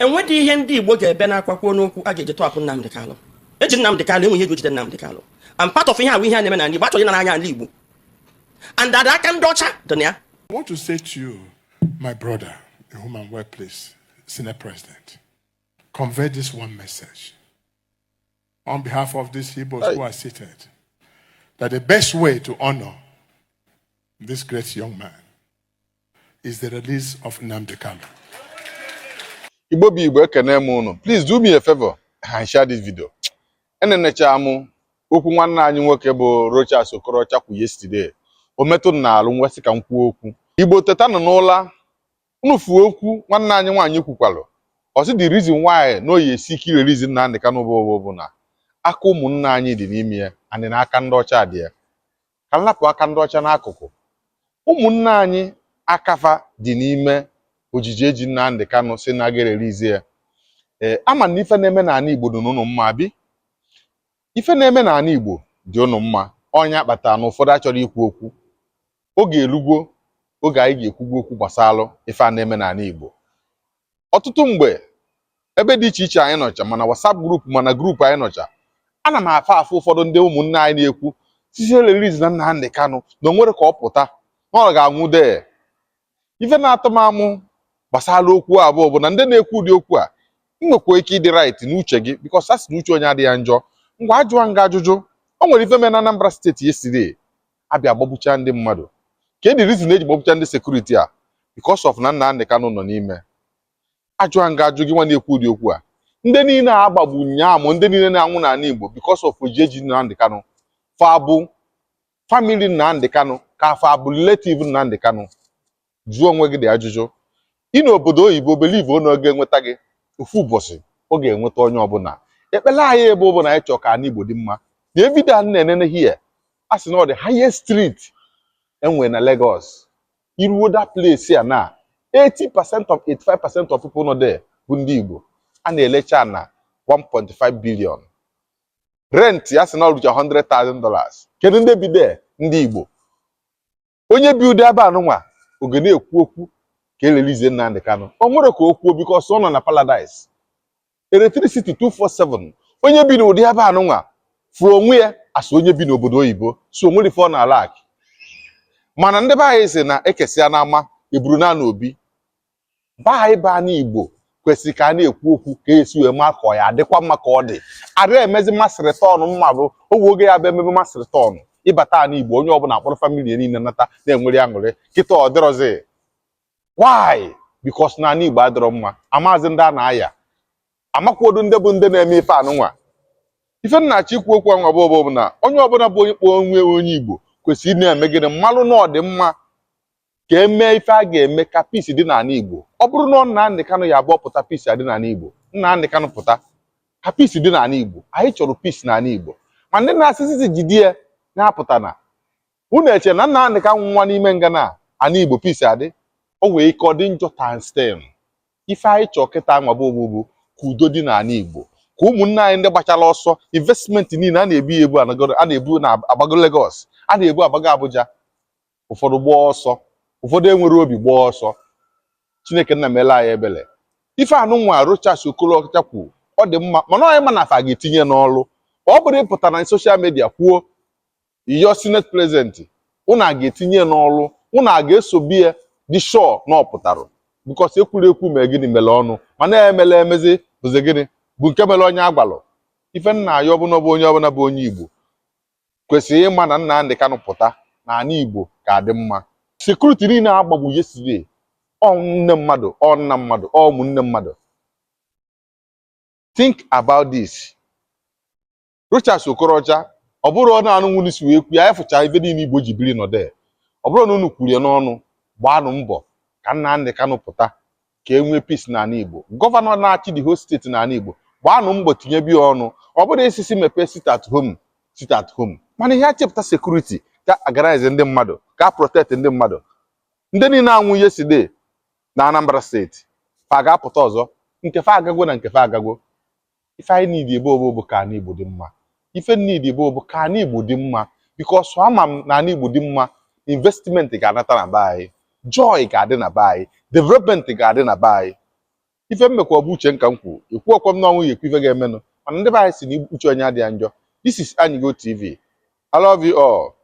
And what do you hear the work at Benaquaco, I get to talk on Nam de Calo? It's Nam de Calo, you go to the Nam de Calo. And part of here we have them and the battle in I leave. And that I can daughter, Donia. I want to say to you, my brother, in whom I'm workplace, Senate President, convey this one message on behalf of these Igbos who are seated, that the best way to honor this great young man is the release of Nnamdi Kanu. Igbo bi Igbo ekene m unu. Please do me a favor and share this video. Enenecha m okwu nwanne anyị nwoke bụ Rochas Okorocha kwu yesterday. O metụ na alụ nwesị ka m kwuo okwu. Igbo teta nọ n'ụla unu fuo okwu nwanne anyị nwaanyị kwukwalụ. Ọ sị the reason why no ye seek release Nnamdi Kanu bụ na aka ụmụnne anyị dị n'ime ya and na aka ndị ọcha dị ya. Ka nlapụ aka ndị ọcha n'akụkụ. Ụmụnne anyị akafa dị n'ime ojiji eji Nnamdi Kanu si na ga release ya. Ama na ife na-eme na ana Igbo dị n'ụnụ mma bi. Ife na-eme na ana Igbo dị ụnụ mma. Onye akpata na ụfọdụ achọrọ ikwu okwu. Oge elugo oge anyị ga-ekwugwu okwu gbasalụ ife a na-eme na ana Igbo. Ọtụtụ mgbe ebe dị iche iche anyị nọcha mana WhatsApp group mana group anyị nọcha ana m afụ ụfọdụ ndị ụmụnne anyị na-ekwu sisi release na Nnamdi Kanu na onwere ka ọ pụta na ọ ga-anwụ dee. Ife na-atụ m amụ gbasara okwu abụọ bụ na ndị na-ekwu ụdị okwu a nwekwa ike ịdị right n'uche gị because asị na uche onye adịghị njọ. Ngwa ajụwa nga ajụjụ o nwere ife mere na Anambra steeti yesterday abịa gbagbucha ndị mmadụ. Ka the reason eji gbagbucha ndị security a because of na Nnamdi Kanu nọ n'ime. Ajụwa nga ajụ gị nwa na-ekwu ụdị okwu a ndị niile a gbagbu nyaamụ ndị niile na-anwụ n'ala Igbo because of ojeji Nnamdi Kanu fa bụ family Nnamdi Kanu ka fa bụ relative Nnamdi Kanu. Jụọ onwe gị dị ajụjụ. Ị n'obodo oyibo believe ono ga-enweta gị ofu ụbọchị ọ ga-enweta onye ọbụla. Ekpele anyị ebe ọbụla anyị chọọ ka ana Igbo dị mma. The evidence na-enene here a sị na ọ the highest street enwe na Lagos. Iruo that place ya na 80% of 85% of people nọ there bụ ndị Igbo. A na-elecha na 1.5 billion. Rent ya sị na ọ rụcha $100,000. Kedu ndị bi there? Ndị Igbo. Onye bi ụdị ebe anụnwa oge na-ekwu okwu ka elelize Nnamdi Kanu. O nwere ka o kwuo because ọ nọ na paradise. Electricity 247. Onye bi n'ụdị ebe anụnwa furu onwe ya asị onye bi n'obodo oyibo so onwere ife ọ na-ala akị. Mana ndị be anyị sị na ekesịa n'ama eburu na obi. Be anyị bụ ana Igbo kwesịrị ka a na-ekwu okwu ka esi wee ma ka ọ ya adịkwa mma ka ọ dị. Ada emezi masị return mma bụ oge ya bụ emebe masị return. Ịbata ana Igbo onye ọbụla akpọrọ family niile nata na-enwere aṅụrị kịta ọ dịrọzi. Why? Because na ana Igbo adịrọ mma. Amazi ndị a na-aya amakwodu ndị bụ ndị na-eme ife anụnwa. Ife nnachi ikwu okwu anwa bụ na onye ọbụla bụ onye kpọọ onwe onye Igbo kwesịrị na-eme gịnị mmalụ na ọ dị mma ka emee ife a ga-eme ka peace dị n'ala Igbo. Ọ bụrụ na Nnamdi Kanu ya abụọ pụta peace adị n'ala Igbo. Nnamdi Kanu pụta ka peace dị n'ala Igbo. Anyị chọrọ peace n'ala Igbo. Ma ndị na-asịsị jidie na-apụta na unu eche na Nnamdi Kanu nwa n'ime nga na ana Igbo peace adị. O wee ike ọ dị njọ times 10. Ife anyị chọọ kịta nwa bụ ka udo dị n'ala Igbo. Ka ụmụnne anyị ndị gbachala ọsọ investment niile a na-ebu a na-ebu na agbago Lagos, a na-ebu agbago Abuja. Ụfọdụ gbaa ọsọ, ụfọdụ enwere obi gbaa ọsọ. Chineke nna meela anyị ebele. Ife anụnwa Rochas Okorocha kwu ọ dị mma mana onye ma na afa ga-etinye n'ọlụ. Ọ bụrụ ịpụta na social media kwuo your Senate President unu a ga-etinye n'ọlụ, unu a ga-esobi ya dị sure na ọ pụtara because ekwuru ekwu mee gịnị mere ọnụ mana emele emezi bụzi gịnị bụ nke mere onye agbalụ. Ife nna ya ọbụla bụ onye Igbo kwesịrị ịma na Nnamdi Kanu pụta na ana Igbo ka dị mma. Security niile agbagbu yesterday ọ nne mmadụ ọ nna mmadụ ọ ụmụnne mmadụ. Think about this. Rochas Okorocha ọ bụrụ ọ na-anụ nwunye si wee kwu ya fụcha ife niile Igbo ji biri nọdee. Ọ bụrụ na unu kwuru ya n'ọnụ gbaanụ mbọ ka Nnamdi Kanu pụta ka enwee peace n'ala Igbo. Gọvanọ na-achị the whole steeti n'ala Igbo gbaanụ mbọ tinye bi ọnụ. Ọ bụrụ isisi mepee sit at home mana ihe achịpụta security ka organize ndị mmadụ ka protect ndị mmadụ. Ndị niile anwụ yesterday na Anambra steeti fa ga-apụta ọzọ nke fa agagwo na nke fa agagwo. Ife anyị need ebe bụ ka ana Igbo dị mma. Ife need ebe bụ ka ana Igbo dị mma because ama m na ana Igbo dị mma investment ga-anata na be anyị, joy ga-adị na be anyị, development ga-adị na be anyị. ife mmekwa ọ bụ uche nka m kwuru ikwu ọkwọ m n'ọnwụ ya ekwu ife ga-emenụ mana ndị be anyị si na uche onye adịghị njọ. This is Anigo TV. I love you all.